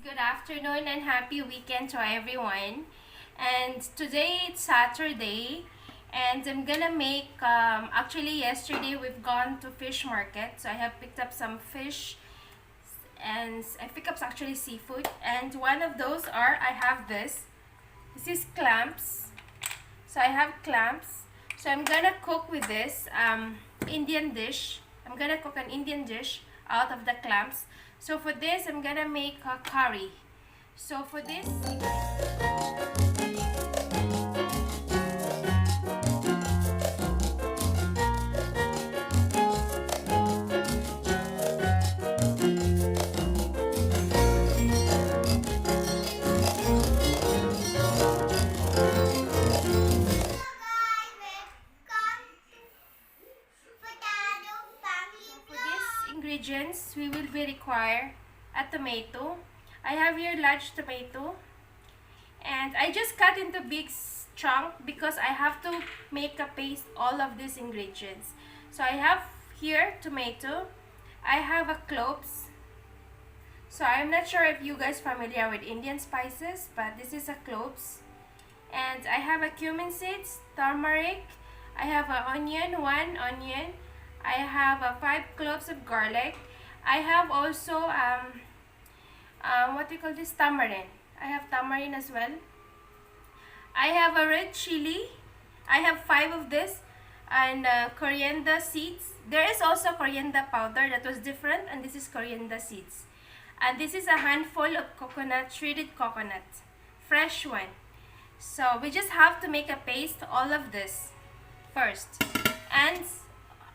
good afternoon and happy weekend to everyone. And today it's Saturday and I'm gonna make, actually yesterday we've gone to fish market. So I have picked up some fish and I picked up actually seafood. And one of those are, I have this. This is clams. So I have clams. So I'm gonna cook with this Indian dish. I'm gonna cook an Indian dish out of the clams. So for this, I'm gonna make a curry. So for this, ingredients, we will be require a tomato. I have here large tomato and I just cut into big chunk because I have to make a paste all of these ingredients. So I have here tomato, I have a cloves. So I'm not sure if you guys familiar with Indian spices, but this is a cloves. And I have a cumin seeds, turmeric, I have an onion, one onion, I have 5 cloves of garlic. I have also what do you call this, tamarind. I have tamarind as well. I have a red chili. I have 5 of this, and coriander seeds. There is also coriander powder that was different, and this is coriander seeds. And this is a handful of coconut, shredded coconut, fresh one. So we just have to make a paste all of this first. And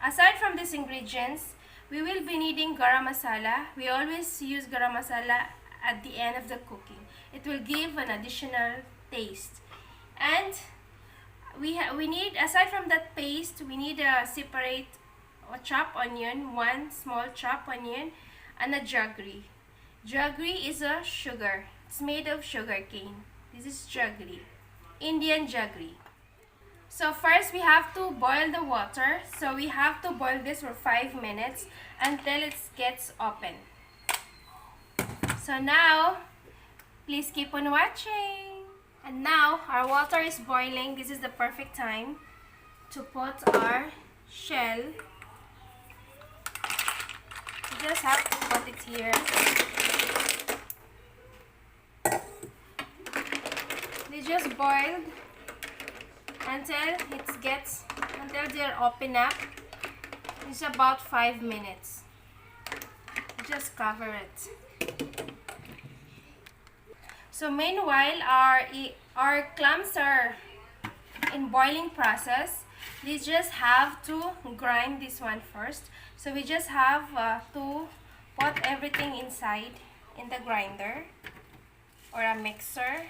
aside from these ingredients, we will be needing garam masala. We always use garam masala at the end of the cooking. It will give an additional taste. And we need, aside from that paste, we need a separate chopped onion, one small chopped onion, and a jaggery. Jaggery is a sugar. It's made of sugar cane. This is jaggery, Indian jaggery. So first we have to boil the water. So we have to boil this for 5 minutes until it gets open. So now, please keep on watching. And now our water is boiling. This is the perfect time to put our shell. You just have to put it here. They just boiled until they're open up. It's about 5 minutes. Just cover it. So meanwhile, our clams are in boiling process. We just have to grind this one first. So we just have to put everything inside in the grinder or a mixer.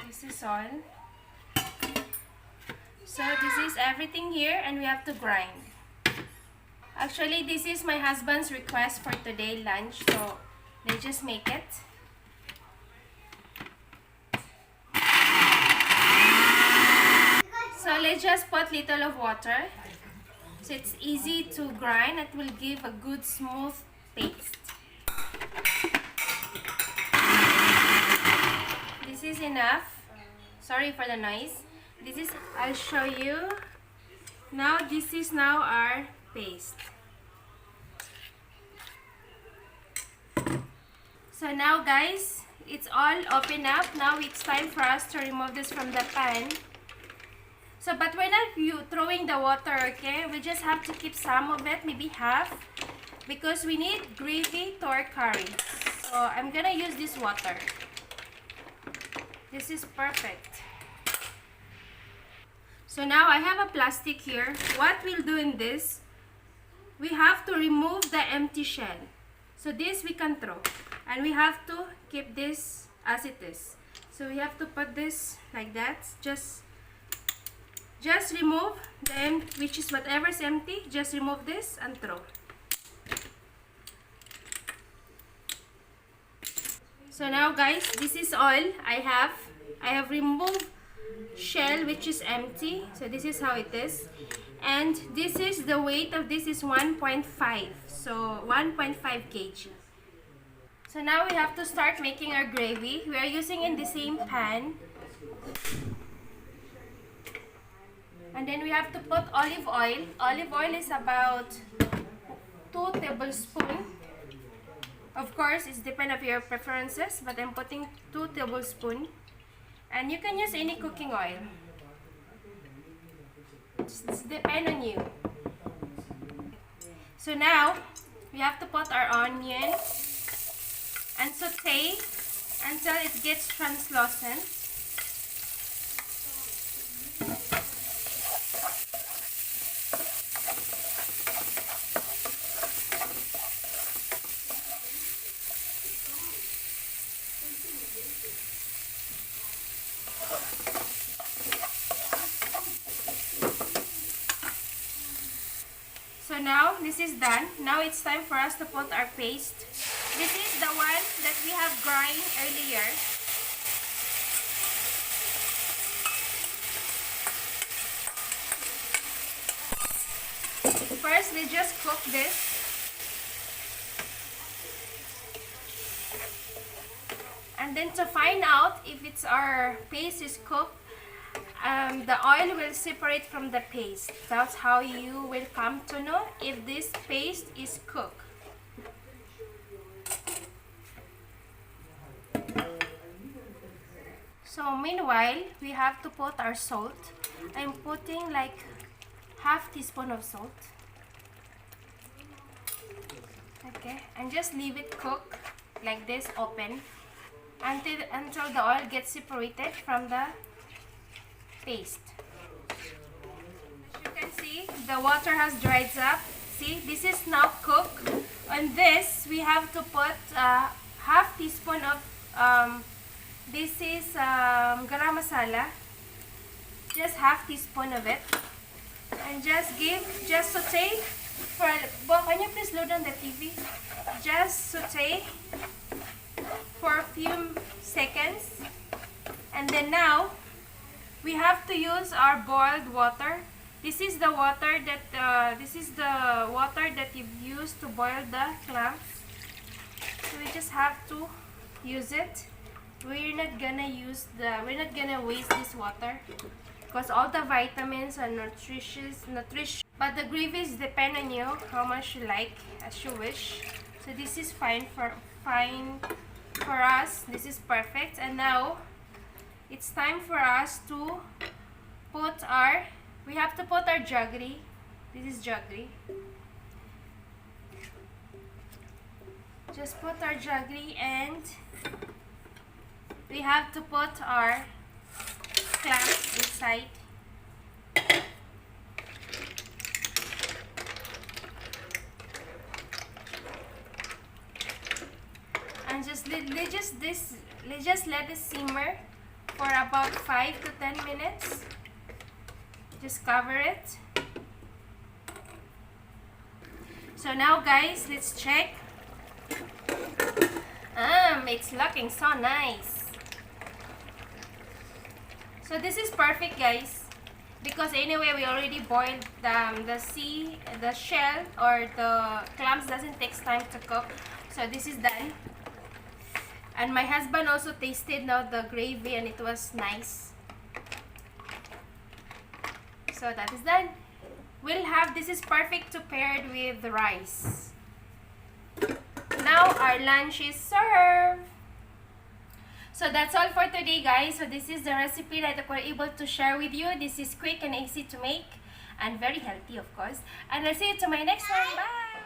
This is all. So this is everything here and we have to grind. Actually, this is my husband's request for today lunch, so they just make it. So let's just put little of water so it's easy to grind. It will give a good smooth paste. This is enough. Sorry for the noise. This is, I'll show you. Now this is now our paste. So now guys, it's all open up. Now it's time for us to remove this from the pan. So but we're not throwing the water, okay? We just have to keep some of it, maybe half, because we need gravy to our curry. So I'm gonna use this water. This is perfect. So now I have a plastic here. What we'll do in this, we have to remove the empty shell. So this we can throw. And we have to keep this as it is. So we have to put this like that. Just remove the empty, which is whatever is empty. Just remove this and throw. So now guys, this is all I have. I have removed shell which is empty. So this is how it is. And this is the weight of this is 1.5. So 1.5 kg. So now we have to start making our gravy. We are using in the same pan. And then we have to put olive oil. Olive oil is about 2 tablespoons. Of course, it's depend of your preferences, but I'm putting 2 tablespoons. And you can use any cooking oil. It's depend on you. So now, we have to put our onion and saute until it gets translucent. So now this is done. Now it's time for us to put our paste. This is the one that we have grind earlier. First, we just cook this. And then to find out if it's our paste is cooked, the oil will separate from the paste. That's how you will come to know if this paste is cooked. So meanwhile, we have to put our salt. I'm putting like half teaspoon of salt. Okay, and just leave it cook like this, open until the oil gets separated from the paste. As you can see, the water has dried up. See, this is now cooked. On this, we have to put half teaspoon of this is gramasala. Just half teaspoon of it, and just saute for. Bo, can you please slow down the TV? Just saute for a few seconds, and then now we have to use our boiled water. This is the water that you've used to boil the clams. So we just have to use it. We're not gonna waste this water because all the vitamins are nutritious. But the gravy depend on you how much you like, as you wish. So this is fine for us. This is perfect. And now it's time for us to put our. We have to put our jaggery. This is jaggery. Just put our jaggery, and we have to put our clams inside. And just let it simmer for about 5 to 10 minutes. Just cover it. So now guys, let's check. It's looking so nice. So this is perfect guys, because anyway we already boiled the shell or the clams doesn't take time to cook. So this is done. And my husband also tasted now the gravy and it was nice. So that is done. We'll have, this is perfect to pair it with the rice. Now our lunch is served. So that's all for today guys. So this is the recipe that we're able to share with you. This is quick and easy to make and very healthy of course. And I'll see you to my next one. Bye!